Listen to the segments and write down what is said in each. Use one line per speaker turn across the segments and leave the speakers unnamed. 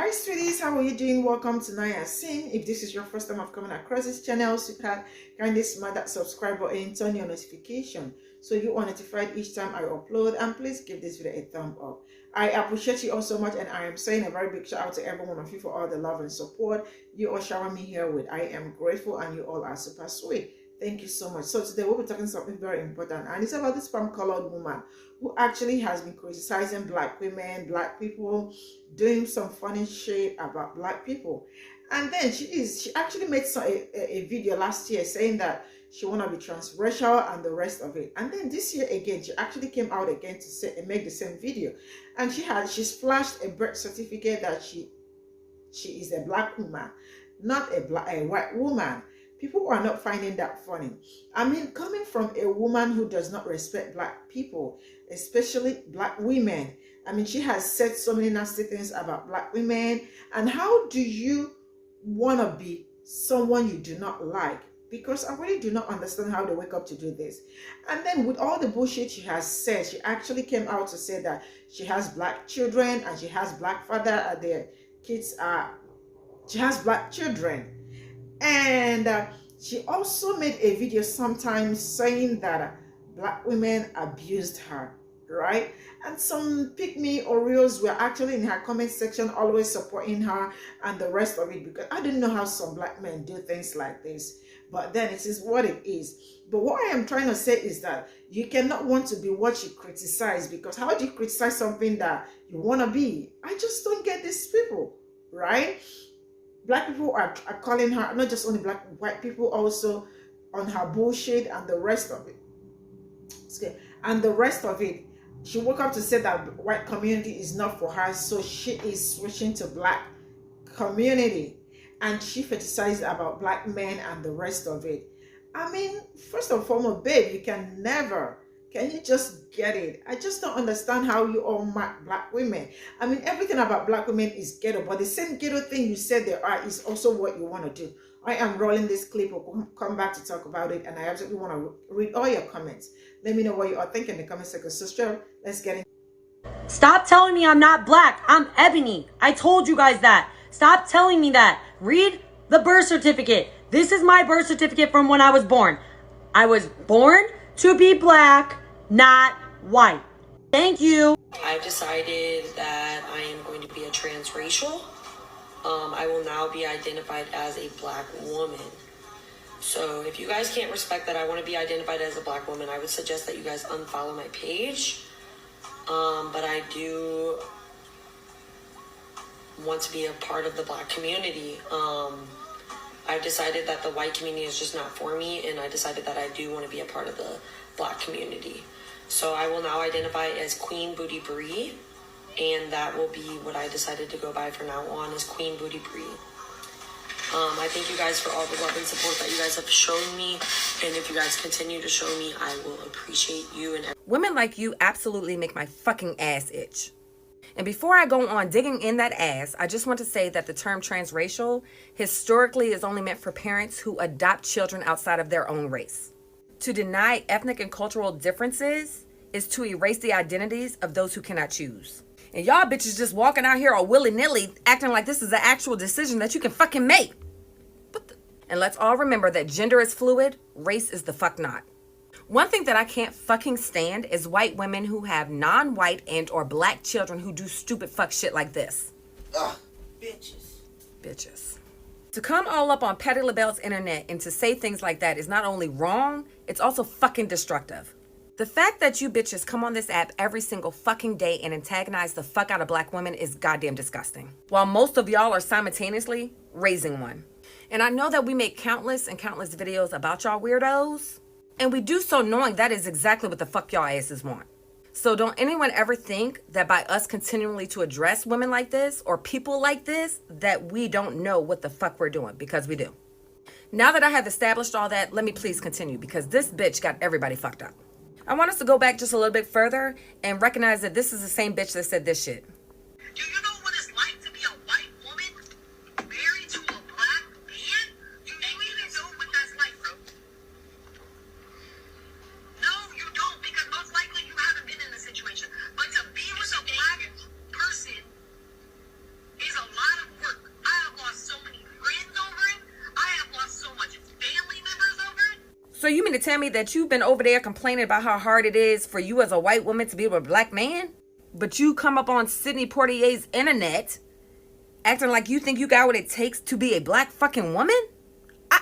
Hi sweeties, how are you doing? Welcome to Naya Sim. If this is your first time of coming across this channel, sweetheart, kindly smash that subscribe button, turn your notification so you are notified each time I upload, and please give this video a thumb up. I appreciate you all so much, and I am saying a very big shout out to every one of you for all the love and support you all shower me here with. I am grateful, and you all are super sweet. Thank you so much. So today we'll be talking something very important, and it's about this palm-colored woman who actually has been criticizing black women, black people, doing some funny shit about black people. And then she actually made a video last year saying that she want to be transracial and the rest of it. And then this year again, she actually came out again to say, make the same video. And she's flashed a birth certificate that she is a black woman, not a white woman. People are not finding that funny. I mean, coming from a woman who does not respect black people, especially black women. I mean, she has said so many nasty things about black women. And how do you want to be someone you do not like? Because I really do not understand how they wake up to do this. And then with all the bullshit she has said, she actually came out to say that she has black children and she has black father and their kids she has black children. And she also made a video sometimes saying that black women abused her, right? And some pick-me Oreos were actually in her comment section always supporting her and the rest of it, because I didn't know how some black men do things like this. But then it is what it is. But what I am trying to say is that you cannot want to be what you criticize, because how do you criticize something that you want to be? I just don't get these people, right? Black people are calling her, not just only black, white people also, on her bullshit and the rest of it. And the rest of it, she woke up to say that white community is not for her, so she is switching to black community. And she fetishized about black men and the rest of it. I mean, first and foremost, babe, you can you just get it? I just don't understand how you all mark black women. I mean, everything about black women is ghetto, but the same ghetto thing you said there are is also what you want to do. I am rolling this clip. We'll come back to talk about it, and I absolutely want to read all your comments. Let me know what you are thinking in the comment section. So, let's get in.
Stop telling me I'm not black. I'm ebony. I told you guys that. Stop telling me that. Read the birth certificate. This is my birth certificate from when I was born. I was born to be black, not white. Thank you.
I've decided that I am going to be a transracial. I will now be identified as a black woman. So if you guys can't respect that I want to be identified as a black woman, I would suggest that you guys unfollow my page. But I do want to be a part of the black community. I've decided that the white community is just not for me, and I decided that I do want to be a part of the black community. So I will now identify as Queen Booty Bree, and that will be what I decided to go by from now on, as Queen Booty Bree. I thank you guys for all the love and support that you guys have shown me, and if you guys continue to show me, I will appreciate you. And
women like you absolutely make my fucking ass itch. And before I go on digging in that ass, I just want to say that the term transracial historically is only meant for parents who adopt children outside of their own race. To deny ethnic and cultural differences is to erase the identities of those who cannot choose. And y'all bitches just walking out here all willy-nilly acting like this is an actual decision that you can fucking make. And let's all remember that gender is fluid, race is the fuck not. One thing that I can't fucking stand is white women who have non-white and or black children who do stupid fuck shit like this.
Ugh, bitches.
Bitches. To come all up on Pe0ple's internet and to say things like that is not only wrong, it's also fucking destructive. The fact that you bitches come on this app every single fucking day and antagonize the fuck out of black women is goddamn disgusting. While most of y'all are simultaneously raising one. And I know that we make countless and countless videos about y'all weirdos. And we do so knowing that is exactly what the fuck y'all asses want. So don't anyone ever think that by us continually to address women like this or people like this, that we don't know what the fuck we're doing, because we do. Now that I have established all that, let me please continue, because this bitch got everybody fucked up. I want us to go back just a little bit further and recognize that this is the same bitch that said this shit.
Do you know what it's like to be a white woman married to a black man? Do you even know what that's like, bro? No, you don't, because most likely you haven't been in a situation. But to be with a black person is a lot
So you mean to tell me that you've been over there complaining about how hard it is for you as a white woman to be with a black man? But you come up on Sidney Poitier's internet acting like you think you got what it takes to be a black fucking woman?
Like,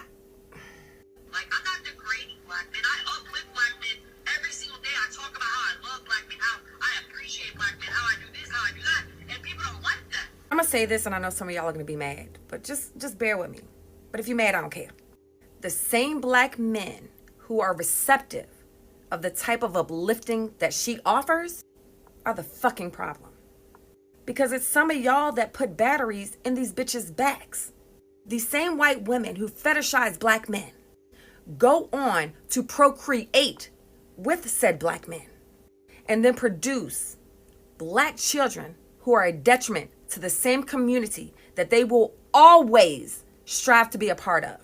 I'm not degrading black men. I uplift black men every single day. I talk about how I love black men, how I appreciate black men, how I do this, how I do that. And people don't like that.
I'm gonna say this, and I know some of y'all are gonna be mad, but just bear with me. But if you're mad, I don't care. The same black men who are receptive of the type of uplifting that she offers are the fucking problem. Because it's some of y'all that put batteries in these bitches' backs. These same white women who fetishize black men go on to procreate with said black men and then produce black children who are a detriment to the same community that they will always strive to be a part of.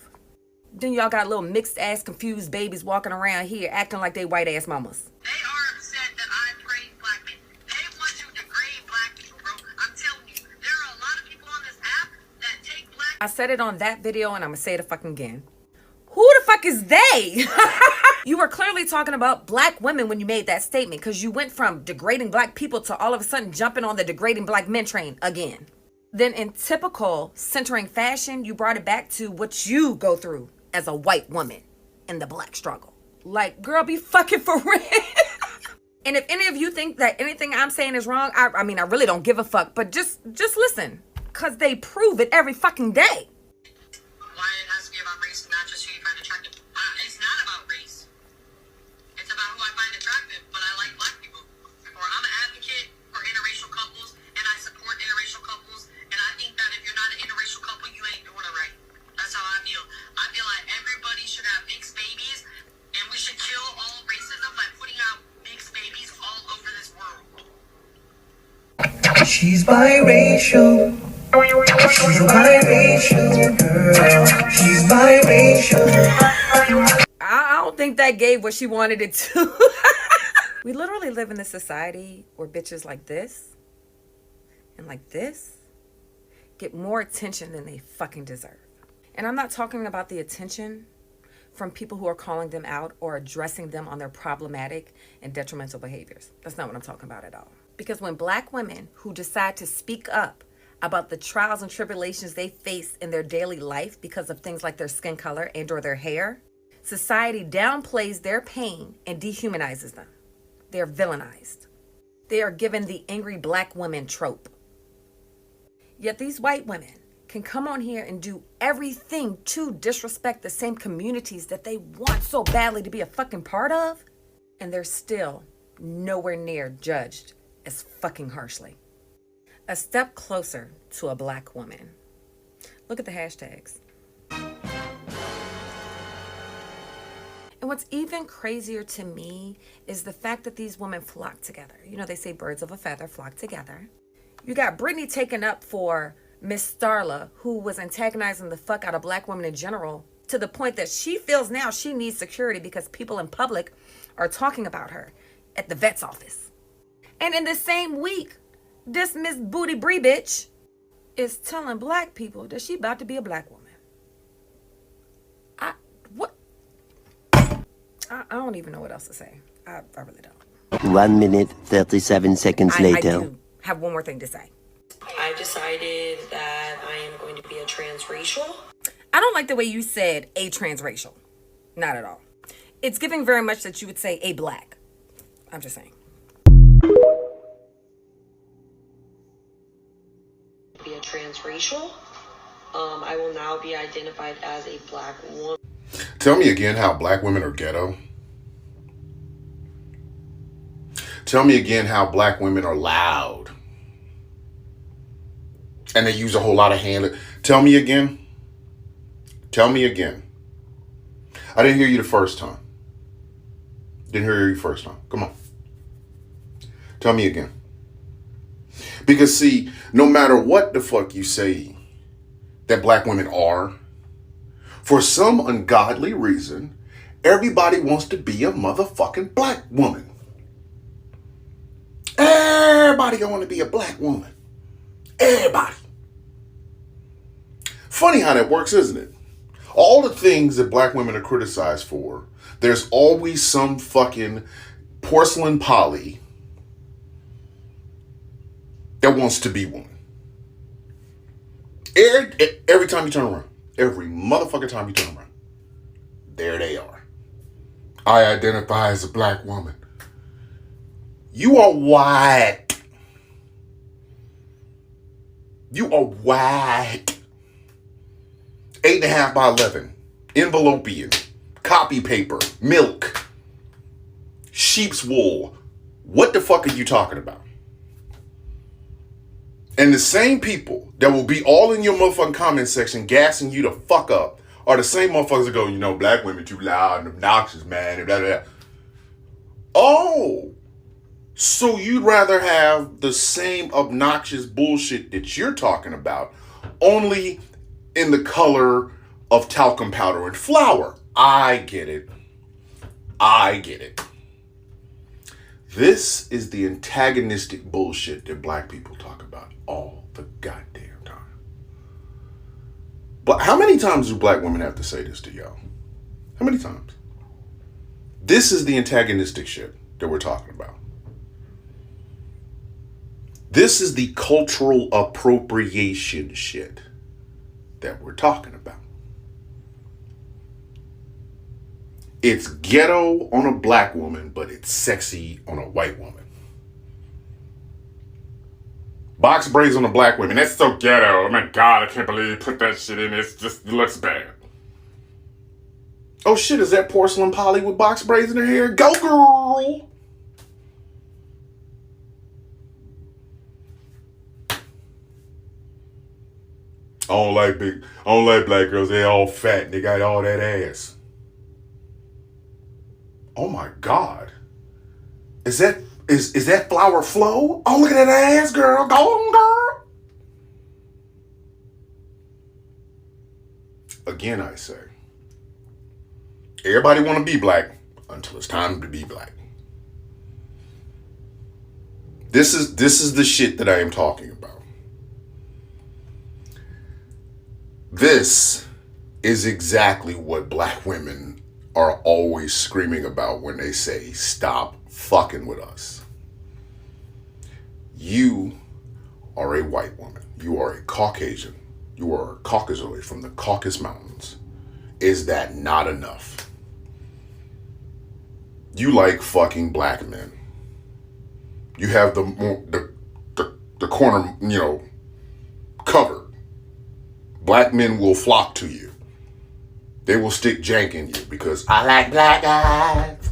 Then y'all got little mixed ass confused babies walking around here acting like they white ass mamas.
They are upset that I praise black men. They want to degrade black people, bro. I'm telling you, there are a lot of people on this app that take black.
I said it on that video and I'm gonna say it fucking again. Who the fuck is they? You were clearly talking about black women when you made that statement, because you went from degrading black people to all of a sudden jumping on the degrading black men train again. Then in typical centering fashion, you brought it back to what you go through as a white woman in the black struggle. Like, girl, be fucking for real. And if any of you think that anything I'm saying is wrong, I mean, I really don't give a fuck, but just listen, because they prove it every fucking day.
Why it has to be about race, not just who you find attractive. It's not about race. It's about who I find attractive, but I like black people. Or I'm an advocate for interracial couples, and I support interracial couples, and I think that if you're not an interracial couple, you ain't doing it right. That's how I feel. I feel like everybody should have mixed babies, and we should kill all racism by putting out mixed babies all over this world.
She's biracial. She's a biracial girl. She's biracial.
I don't think that gave what she wanted it to. We literally live in a society where bitches like this and like this get more attention than they fucking deserve. And I'm not talking about the attention from people who are calling them out or addressing them on their problematic and detrimental behaviors. That's not what I'm talking about at all. Because when black women who decide to speak up about the trials and tribulations they face in their daily life because of things like their skin color and or their hair, society downplays their pain and dehumanizes them. They're villainized. They are given the angry black woman trope. Yet these white women can come on here and do everything to disrespect the same communities that they want so badly to be a fucking part of, and they're still nowhere near judged as fucking harshly. A step closer to a black woman. Look at the hashtags. And what's even crazier to me is the fact that these women flock together. You know, they say birds of a feather flock together. You got Brittany taken up for Miss Starla, who was antagonizing the fuck out of black women in general, to the point that she feels now she needs security because people in public are talking about her at the vet's office. And in the same week, this Miss Booty Bree bitch is telling black people that she about to be a black woman. I don't even know what else to say. I really don't.
1 minute, 37 seconds later.
I do have one more thing to say.
I decided that I am going to be a transracial.
I don't like the way you said a transracial. Not at all. It's giving very much that you would say a black. I'm just saying.
Be a transracial. I will now be identified as a black woman.
Tell me again how black women are ghetto. Tell me again how black women are loud. And they use a whole lot of hand. Tell me again. Tell me again. I didn't hear you the first time. Didn't hear you first time. Come on. Tell me again. Because see, no matter what the fuck you say that black women are, for some ungodly reason, everybody wants to be a motherfucking black woman. Everybody gonna want to be a black woman. Everybody. Funny how that works, isn't it? All the things that black women are criticized for, there's always some fucking porcelain Polly that wants to be one. Every time you turn around. Every motherfucking time you turn around. There they are. I identify as a black woman. You are white. You are white. 8.5 by 11. Envelopian. Copy paper. Milk. Sheep's wool. What the fuck are you talking about? And the same people that will be all in your motherfucking comment section gassing you the fuck up are the same motherfuckers that go, you know, black women too loud and obnoxious, man, and blah, blah, blah. Oh, so you'd rather have the same obnoxious bullshit that you're talking about, only in the color of talcum powder and flour. I get it. I get it. This is the antagonistic bullshit that black people talk about all the goddamn time. But how many times do black women have to say this to y'all? How many times? This is the antagonistic shit that we're talking about. This is the cultural appropriation shit that we're talking about. It's ghetto on a black woman, but it's sexy on a white woman. Box braids on a black woman, that's so ghetto. Oh my God, I can't believe you put that shit in. It looks bad. Oh shit, is that porcelain Polly with box braids in her hair? Go girl! I don't like black girls. They all fat and they got all that ass. Oh my God. Is that Flower Flo? Oh, look at that ass, girl. Go on, girl. Again, I say, everybody want to be black until it's time to be black. This is the shit that I am talking about. This is exactly what black women are always screaming about when they say, stop fucking with us. You are a white woman. You are a Caucasian. You are a Caucasoid from the Caucasus Mountains. Is that not enough? You like fucking black men. You have the corner, covered. Black men will flock to you. They will stick jank in you because I like black guys.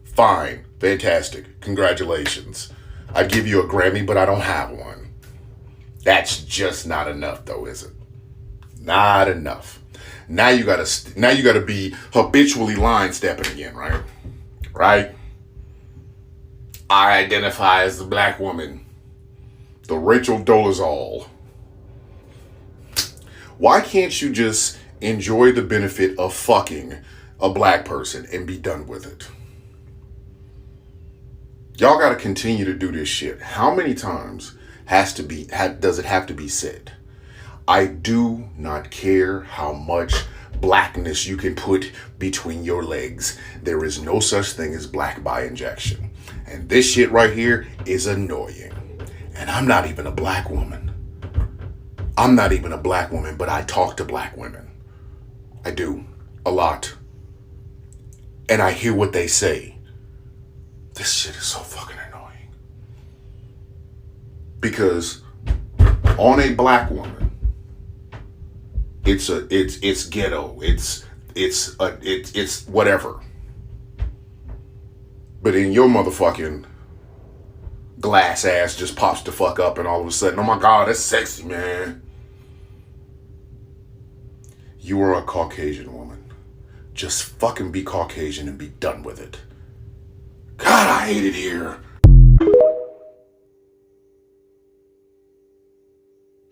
Fine. Fantastic. Congratulations. I'd give you a Grammy, but I don't have one. That's just not enough though, is it? Not enough. Now you gotta be habitually line stepping again, right? Right? I identify as a black woman. The Rachel Dolezal. Why can't you just enjoy the benefit of fucking a black person and be done with it? Y'all got to continue to do this shit. How many times does it have to be said? I do not care how much blackness you can put between your legs. There is no such thing as black by injection. And this shit right here is annoying. And I'm not even a black woman. I'm not even a black woman, but I talk to black women. I do. A lot. And I hear what they say. This shit is so fucking annoying. Because on a black woman, it's ghetto. It's whatever. But in your motherfucking glass ass just pops the fuck up and all of a sudden, oh my God, that's sexy, man. You are a Caucasian woman. Just fucking be Caucasian and be done with it. God, I hate it here.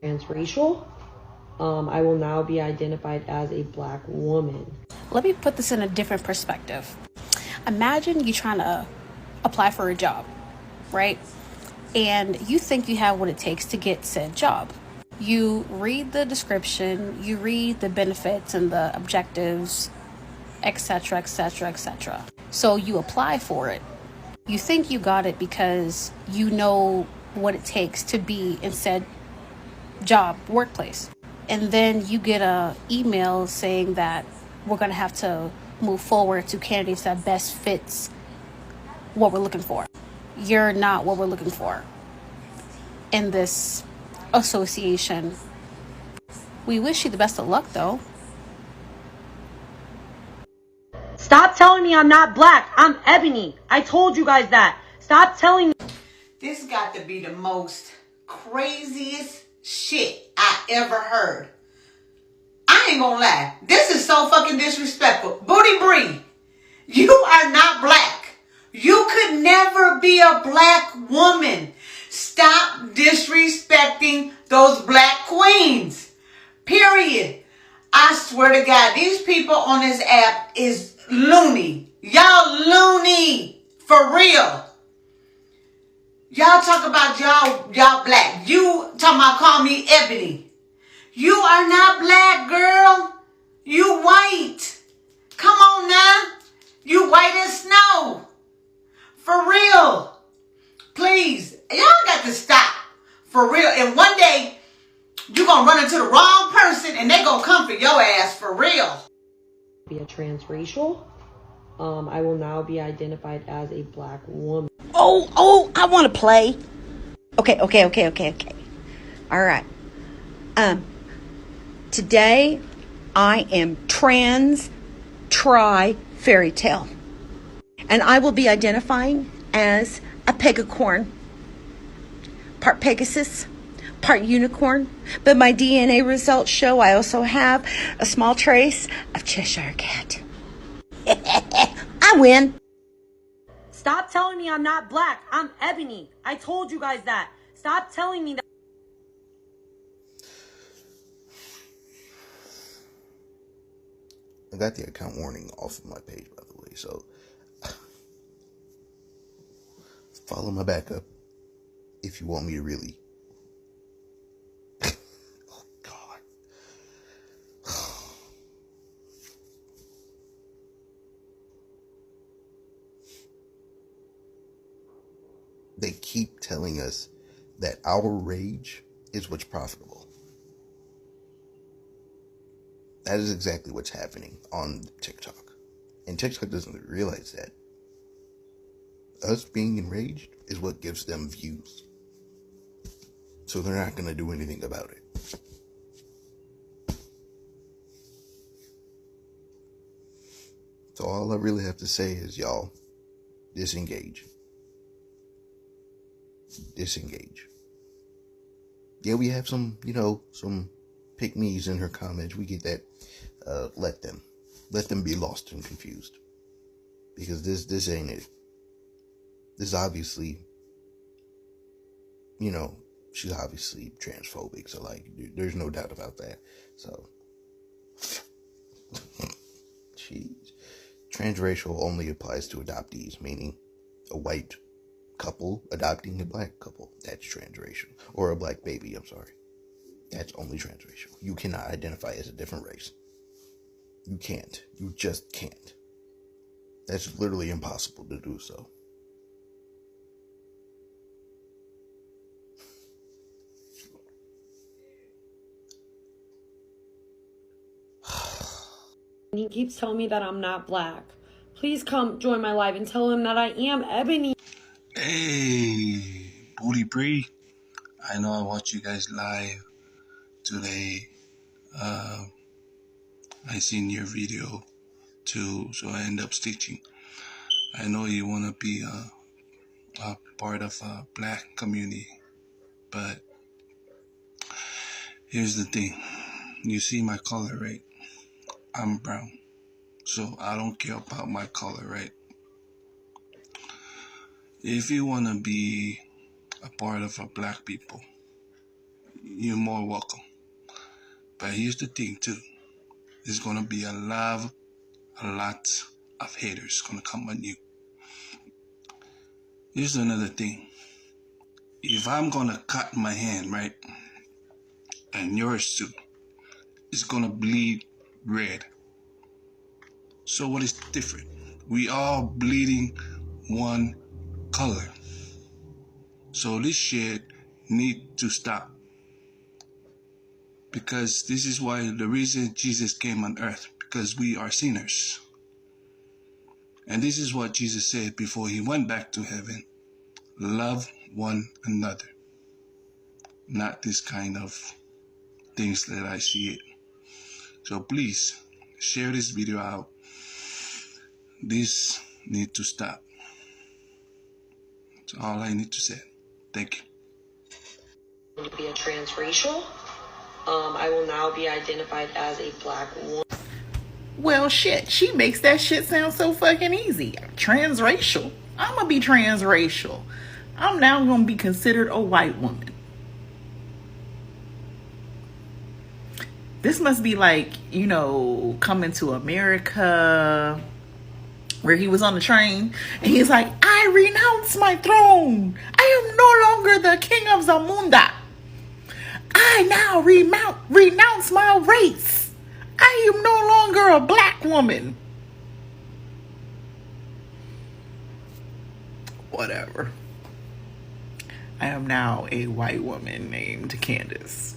Transracial. I will now be identified as a black woman.
Let me put this in a different perspective. Imagine you trying to apply for a job, right? And you think you have what it takes to get said job. You read the description, you read the benefits and the objectives, etc., etc., etc. So you apply for it. You think you got it because you know what it takes to be in said job, workplace. And then you get a email saying that we're going to have to move forward to candidates that best fits what we're looking for. You're not what we're looking for in this association. We wish you the best of luck, though.
Stop telling me I'm not black. I'm ebony. I told you guys that. Stop telling me.
This got to be the most craziest shit I ever heard. I ain't gonna lie. This is so fucking disrespectful. Booty Bree, you are not black. You could never be a black woman. Stop disrespecting those black queens. Period. I swear to God, these people on this app is loony. Y'all loony. For real. Y'all talk about y'all black. You talking about call me ebony. You are not black, girl. You white. Come on now. You white as snow. For real. Please. Y'all got to stop. For real. And one day, you're going to run into the wrong person and they're going to come for your ass. For real.
Be a transracial. I will now be identified as a black woman.
Oh, I want to play. Okay. All right. Today I am fairy tale. And I will be identifying as a pegacorn. Part Pegasus, part unicorn. But my DNA results show I also have a small trace of Cheshire Cat. I win.
Stop telling me I'm not black. I'm ebony. I told you guys that. Stop telling me that.
I got the account warning off of my page, by the way, so follow my backup if you want me to really. Oh, God. They keep telling us that our rage is what's profitable. That is exactly what's happening on TikTok. And TikTok doesn't realize that. Us being enraged is what gives them views. So they're not going to do anything about it. So all I really have to say is, y'all, disengage. Disengage. Yeah, we have some pick-me's in her comments. We get that. Let them be lost and confused, because this ain't it. This obviously, she's obviously transphobic, so there's no doubt about that. So jeez, transracial only applies to adoptees, meaning a white couple adopting a black couple. That's transracial. Or a black baby, I'm sorry. That's only transracial. You cannot identify as a different race. You can't. You just can't. That's literally impossible to do so.
He keeps telling me that I'm not black. Please come join my live and tell him that I am ebony.
Hey, Booty Bree. I know I watched you guys live today. I seen your video too, so I end up stitching. I know you want to be a part of a black community, but here's the thing. You see my color, right? I'm brown, so I don't care about my color, right? If you want to be a part of a black people, you're more welcome. But here's the thing too. There's gonna be a lot of haters gonna come on you. Here's another thing. If I'm gonna cut my hand, right, and yours too, is gonna bleed red. So what is different? We all bleeding one color. So this shit need to stop. Because this is why the reason Jesus came on earth, because we are sinners. And this is what Jesus said before he went back to heaven. Love one another. Not this kind of things that I see it. So please share this video out. This need to stop. That's all I need to say. Thank you.
To be a transracial, I will now be identified as a black woman.
Well, shit, she makes that shit sound so fucking easy. Transracial. I'm gonna be transracial. I'm now gonna be considered a white woman. This must be like, you know, Coming to America, where he was on the train and he's like, I renounce my throne. I am no longer the king of Zamunda. I now renounce my race. I am no longer a black woman. Whatever. I am now a white woman named Candace.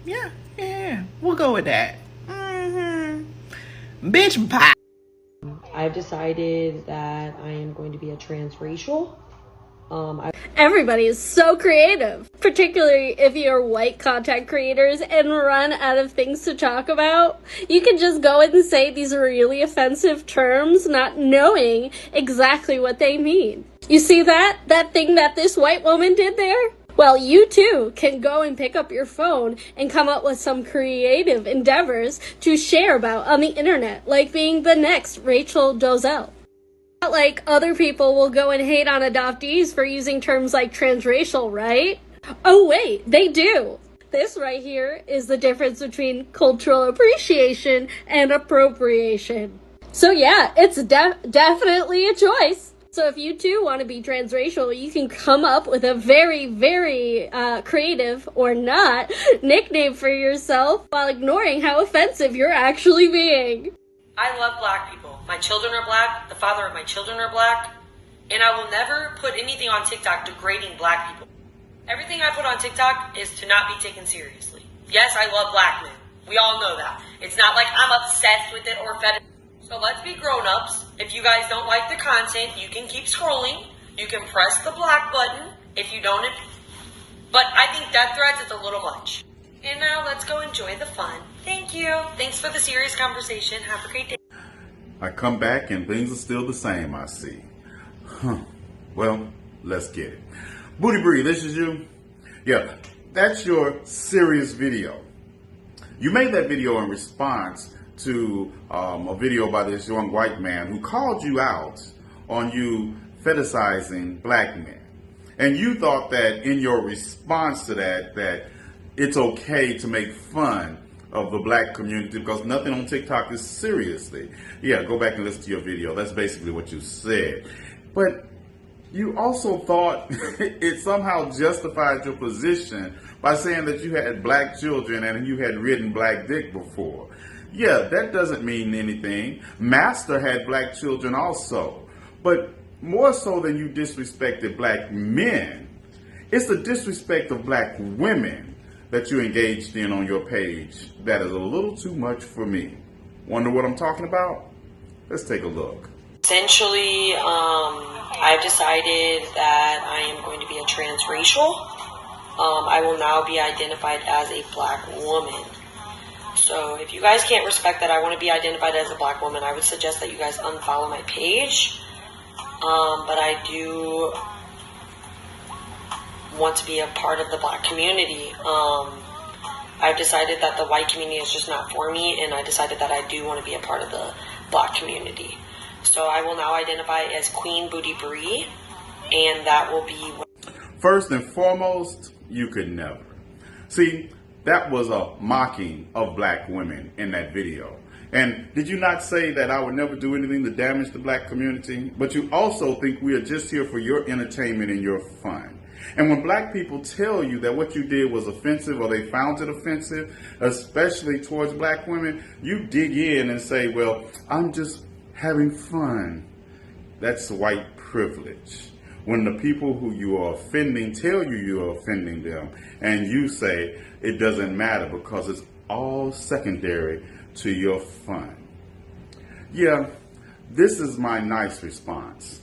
Yeah. We'll go with that. Bitch, bye.
I've decided that I am going to be a transracial.
Everybody is so creative, particularly if you're white content creators and run out of things to talk about. You can just go and say these really offensive terms, not knowing exactly what they mean. You see that thing that this white woman did there? Well, you too can go and pick up your phone and come up with some creative endeavors to share about on the internet, like being the next Rachel Dolezal. Not like other people will go and hate on adoptees for using terms like transracial, right? Oh wait, they do. This right here is the difference between cultural appreciation and appropriation. So yeah, it's definitely a choice. So if you too want to be transracial, you can come up with a very, very creative or not nickname for yourself while ignoring how offensive you're actually being.
I love black people. My children are black, the father of my children are black, and I will never put anything on TikTok degrading black people. Everything I put on TikTok is to not be taken seriously. Yes, I love black men. We all know that. It's not like I'm obsessed with it or fetish. So let's be grown-ups. If you guys don't like the content, you can keep scrolling. You can press the black button if you don't. But I think death threats is a little much. And now let's go enjoy the fun. Thank you. Thanks for the serious conversation. Have a great day.
I come back and things are still the same, I see. Well, let's get it. Booty Bree, this is you? Yeah, that's your serious video. You made that video in response to a video by this young white man who called you out on you fetishizing black men. And you thought that in your response to that it's okay to make fun of the black community because nothing on TikTok is seriously. Yeah, go back and listen to your video. That's basically what you said. But you also thought it somehow justified your position by saying that you had black children and you had ridden black dick before. Yeah, that doesn't mean anything. Master had black children also. But more so than you disrespected black men, it's the disrespect of black women that you engaged in on your page that is a little too much for me. Wonder what I'm talking about? Let's take a look.
Essentially, I've decided that I am going to be a transracial. I will now be identified as a black woman. So if you guys can't respect that I want to be identified as a black woman, I would suggest that you guys unfollow my page. But I do want to be a part of the black community. I've decided that the white community is just not for me, and I decided that I do want to be a part of the black community. So I will now identify as Queen Booty Bree, and that will be...
First and foremost, you could never. See, that was a mocking of black women in that video. And did you not say that I would never do anything to damage the black community? But you also think we are just here for your entertainment and your fun.
And when black people tell you that what you did was offensive or they found it offensive, especially towards black women, you dig in and say, well, I'm just having fun. That's white privilege. When the people who you are offending tell you you are offending them, and you say it doesn't matter because it's all secondary to your fun. Yeah, this is my nice response.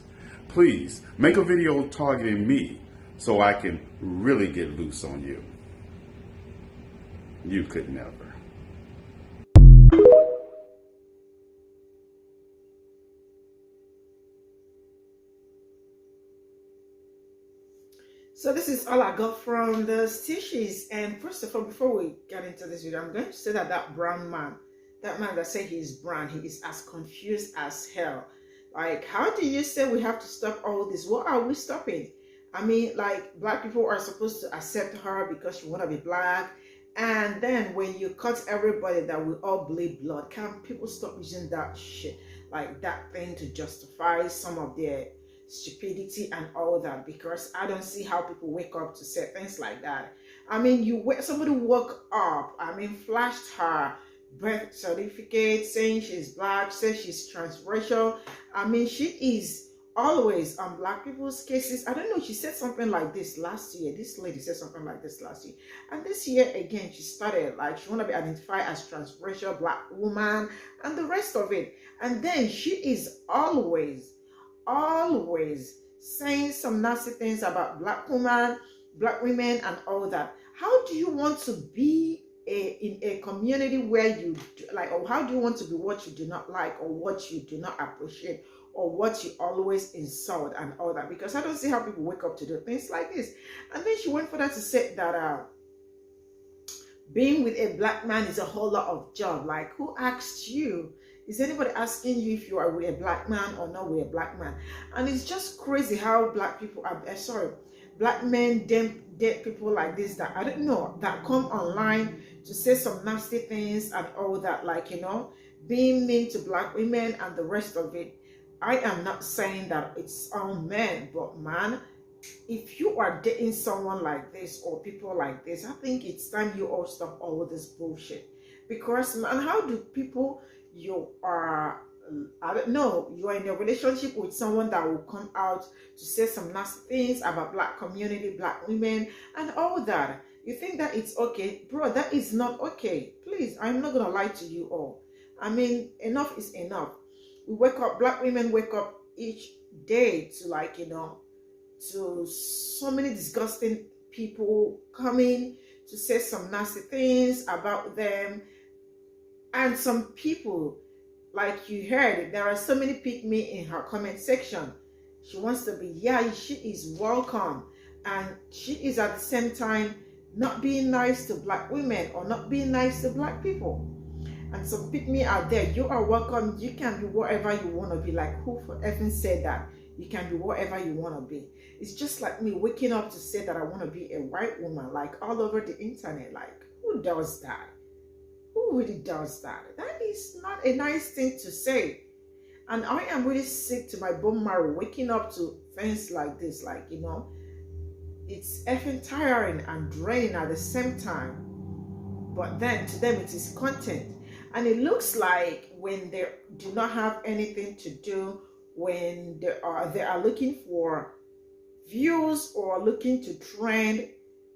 Please make a video targeting me so I can really get loose on you. You could never.
So this is all I got from the stitches. And first of all, before we get into this video, I'm going to say that that brown man, that man that said he's brown, he is as confused as hell. Like, how do you say we have to stop all this? What are we stopping? I mean, like, black people are supposed to accept her because she want to be black. And then when you cut everybody that we all bleed blood, can people stop using that shit, like that thing to justify some of their stupidity and all that? Because I don't see how people wake up to say things like that. I mean, somebody woke up, I mean, flashed her birth certificate saying she's black, says she's transracial. I mean, she is always on black people's cases. I don't know, she said something like this last year. This lady said something like this last year. And this year again, she started like she want to be identified as transracial black woman and the rest of it. And then she is always saying some nasty things about black women, and all that. How do you want to be in a community where you like, or how do you want to be what you do not like, or what you do not appreciate, or what you always insult and all that? Because I don't see how people wake up to do things like this. And then she went further to say that being with a black man is a whole lot of job. Like, who asked you? Is anybody asking you if you are with a black man or not with a black man? And it's just crazy how black people are, black men date people like this that I don't know, that come online to say some nasty things and all that, like, you know, being mean to black women and the rest of it. I am not saying that it's all men, but man, if you are dating someone like this or people like this, I think it's time you all stop all of this bullshit. Because man, how do people, you are, I don't know, you are in a relationship with someone that will come out to say some nasty things about black community, black women and all that. You think that it's okay? Bro, that is not okay. Please, I'm not gonna lie to you all. I mean, enough is enough. We wake up, black women wake up each day to, like, you know, to so many disgusting people coming to say some nasty things about them. And some people, like you heard, there are so many pick me in her comment section. She wants to be, yeah, she is welcome. And she is at the same time not being nice to black women or not being nice to black people. And some pick me out there, you are welcome. You can be whatever you want to be. Like, who for effing said that? You can be whatever you want to be. It's just like me waking up to say that I want to be a white woman, like all over the internet. Like, who does that? Who really does that? That is not a nice thing to say. And I am really sick to my bone marrow waking up to things like this. Like, you know, it's effing tiring and draining at the same time. But then to them it is content. And it looks like when they do not have anything to do, when they are looking for views or looking to trend,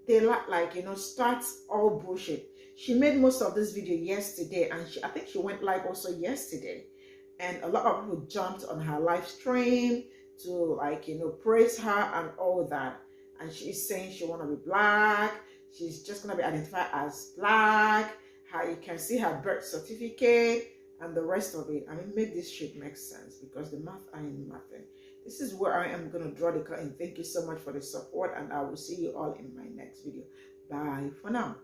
they like, you know, start all bullshit. She made most of this video yesterday, and I think she went live also yesterday, and a lot of people jumped on her live stream to, like, you know, praise her and all that. And she's saying she want to be black, she's just going to be identified as black, how you can see her birth certificate and the rest of it. I mean, make this shit make sense, because the math ain't nothing. This is where I am going to draw the curtain. Thank you so much for the support, and I will see you all in my next video. Bye for now.